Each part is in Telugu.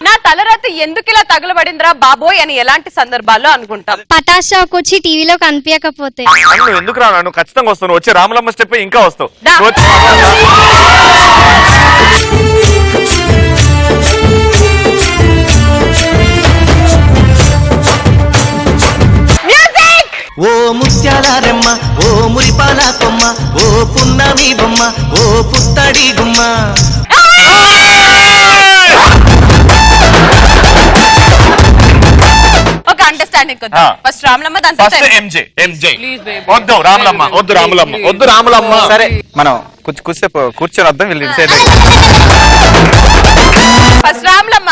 నా తలరాత ఎందుకు ఇలా తగలబడిందిరా బాబోయ్ అని ఎలాంటి సందర్భాల్లో అనుకుంటాం? పటాస్ షాక్ వచ్చి టీవీలో కనిపించకపోతే. నువ్వు ఎందుకు రా? నువ్వు ఖచ్చితంగా వస్తావు. వచ్చే రామలమ్మ స్టెప్ ఇంకా వస్తావు. ఓ ముత్యాల రెమ్మ, ఓ మురిపాల కొమ్మ, ఓ పున్నమి బొమ్మ, ఓ పుత్తడి గుమ్మ. ఒక అండర్స్టాండింగ్ ఫస్ట్ రామలమ్మ, దాని వద్దు రామలమ్మ, వద్దు రామలమ్మ, వద్దు రామలమ్మ. సరే మనం కూర్చొని వద్దాం. వీళ్ళు ఫస్ట్ రామలమ్మ.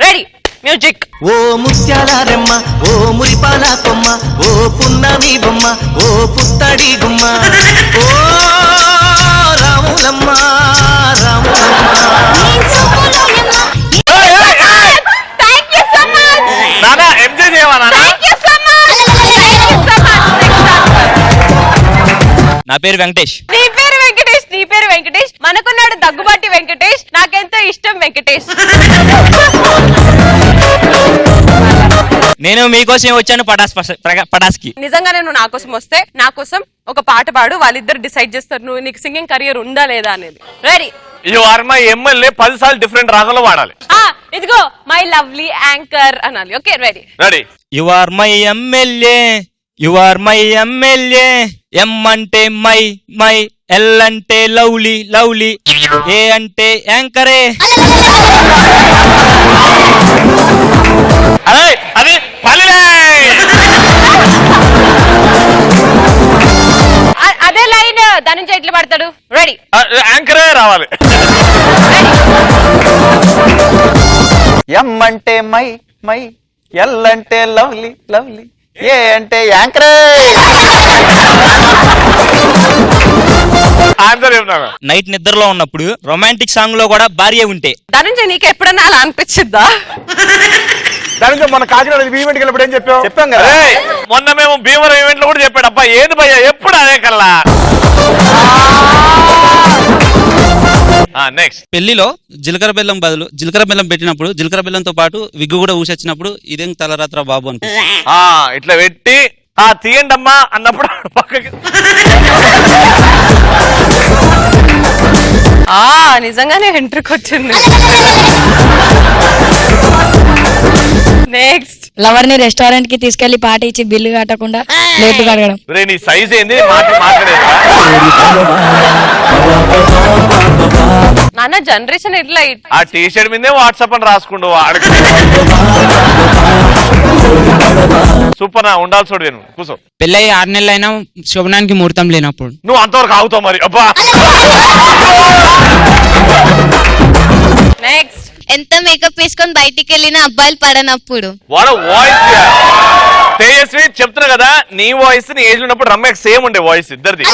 Ready music. ఓ ముత్యాల రెమ్మ, ఓ మురిపాల కొమ్మ, ఓ పున్నమి బొమ్మ, ఓ పుత్తడి గుమ్మ. ఓ రాములమ్మ రాములమ్మ. నా పేరు వెంకటేష్. నీ పేరు వెంకటేష్, నీ పేరు వెంకటేష్. మనకున్నాడు దగ్గుబాటి వెంకటేష్. నాకెంతో ఇష్టం వెంకటేష్. నేను మీకోసం వచ్చాను పటాస్ కి. నిజంగానే నువ్వు నా కోసం వస్తే నా కోసం ఒక పాట పాడు. వాళ్ళిద్దరు డిసైడ్ చేస్తారు నువ్వు నీకు సింగింగ్ కెరియర్ ఉందా లేదా అనేది. Ready? You are my MLA 10 సార్లు డిఫరెంట్ రాగంలో వాడాలి. ఇదిగో మై లవ్లీ యాంకర్ అనాలి. Okay ready? Ready. You are my MLA, you are my MLA. M అంటే మై మై, ఎల్ అంటే లవ్లీ లవ్లీ, ఏ అంటే యాంకరే. అదే అది అదే లైన్ దాని నుంచి ఎట్లా పడతాడు? రెడీ? యాంకరే రావాలి. ఎం అంటే మై మై, ఎల్ అంటే లవ్లీ లవ్లీ, ఏ అంటే యాంకరే. నైట్ నిద్రలో ఉన్నప్పుడు రొమాంటిక్ సాంగ్ లో కూడా భార్య ఉంటే దాని నుంచి నీకు ఎప్పుడన్నా అలా అనిపించిద్దా? దాని మన కాకినాడ ఈవెంట్కి వెళ్ళినప్పుడు ఏం చెప్పాం కదా. మొన్న మేము భీమవరం ఈవెంట్ లో కూడా చెప్పాడు. అబ్బా ఏది భయ్యా ఎప్పుడు అదే కల్లా. నెక్స్ట్. పెళ్లిలో జీలకర్ర బెల్లం బదులు జీలకర్ర బెల్లం పెట్టినప్పుడు జీలకర్ర బెల్లంతో పాటు విగ్గు కూడా ఊసొచ్చినప్పుడు ఇదేం తలరాత్ర బాబు అని ఇట్లా పెట్టి తీయండి అమ్మా అన్నప్పుడు పక్కకి నిజంగానే ఎంట్రీకి వచ్చింది. నెక్స్ట్. లవర్ ని రెస్టారెంట్ కి తీసుకెళ్లి పాట ఇచ్చి బిల్లు కట్టకుండా లేట్ అడగడం. నీ సైజ్ ఏంది మాట్లాడేది? నాన్న జనరేషన్ ఎట్లా? ఆ టీ షర్ట్ మీదే వాట్సాప్ అని రాసుకుండు. సూపర్ ఉండాల్సి నేను కూర్చో. పెళ్ళి 6 నెలలైనా శోభనానికి ముహూర్తం లేనప్పుడు నువ్వు అంతవరకు ఆగుతావు మరి. అబ్బా నెక్స్ట్. ఎంత మేకప్ వేసుకొని బయటికి వెళ్ళిన అబ్బాయిలు పడనప్పుడు. వాడు వాయిస్ తేజస్వి చెప్తున్నా కదా, నీ వాయిస్ నీ ఏజ్ ఉన్నప్పుడు రమ్యకి సేమ్ ఉండే వాయిస్ ఇద్దరిది.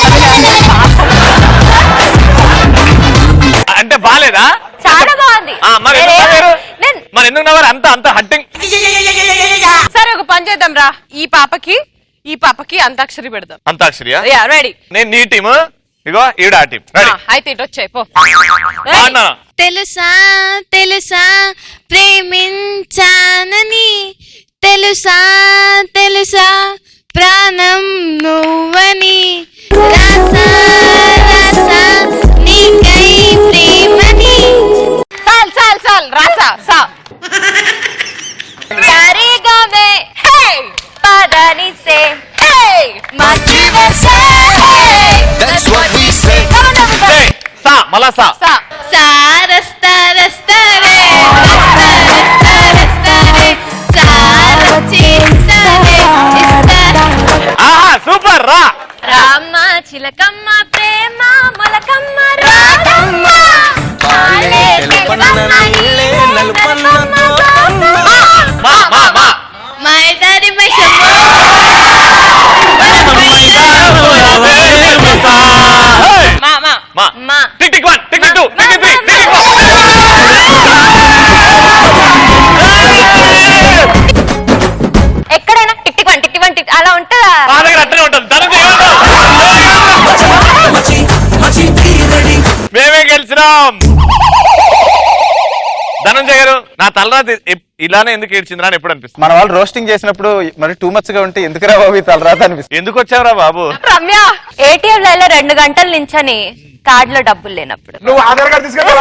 అంటే బాలేదా? చాలా బాగుంది. మరి ఎందుకు నవ్వారు? అంత హట్టింగ్. సరే ఒక పని చేద్దాం రా, ఈ పాపకి అంతాక్షరి పెడదాం. అంతాక్షరియా? రెడీ? నేను నీ టీమ్, ఇగో ఈవిడ ఆ టీమ్. అయితే ఇటు వచ్చాయి పో. తెలుసా తెలుసా ప్రేమించానని, తెలుసా తెలుసా ప్రాణం నువ్వని, రాసా రాసా నీకై ప్రేమని. చాల్ రాసా సా సరిగమే హే పదని సే హే మచ్చివే సే. That's what we say. సా మళ్ళా సా సా రస్తా రస్తా రే రస్తా రస్తా రస్తా రే సారచి సరే ఇస్తా. సూపర్ రా. రామ చిలకమ్మ ప్రేమ మొలకమ్మ రాధమ్మ పాలే తెలుపన్న ఇల్లే నలుపన్న మై డాడీ మై షమ్మ మా tick tick 1 tick tick 2 tick tick 3 tick tick 4. ఎక్కడైనా tick tick 1 tick tick 1 tick అలా ఉంటుందా? మా దగ్గర అట్లనే ఉంటుంది. మేమే గెలిచినాం. ధనుంజయ గారు నా తలరాత ఇలానే ఎందుకు ఏడ్చిందిరా అని ఎప్పుడు అనిపిస్తుంది? మన వాళ్ళు రోస్టింగ్ చేసినప్పుడు మరి టూ మచ్ గా ఉంటే ఎందుకురా బాబు ఈ తలరాత అనిపిస్తుంది. ఎందుకు వచ్చావురా బాబు? రమ్య ఏటీఎం లో 2 గంటల నుంచని కార్డులో డబ్బులు లేనప్పుడు నువ్వు ఆధార్ కార్డు తీసుకెళ్ళి